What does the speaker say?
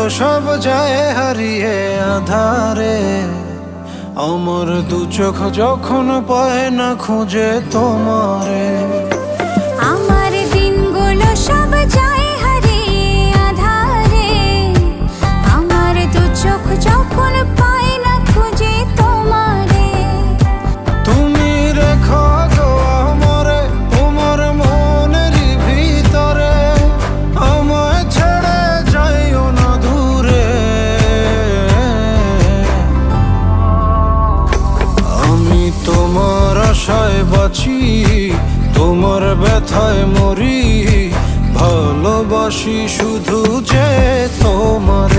সব যায় হারিয়ে আধারে। আমার দু চোখ যখন পায় না খুঁজে তোমারে। আমার দিনগুলো সব যায় হারিয়ে আঁধারে। আমার দু চোখ যখন পায় না খুঁজে তোমারে। তুমি রেখো গো আমারে তোমার মনেরই ভিতরে, আমায় ছেড়ে যাইও না দূরে। আমি তোমার আশায় বাঁচি, তোমার ব্যথায় মরি, ভালোবাসি শুধু যে তোমার।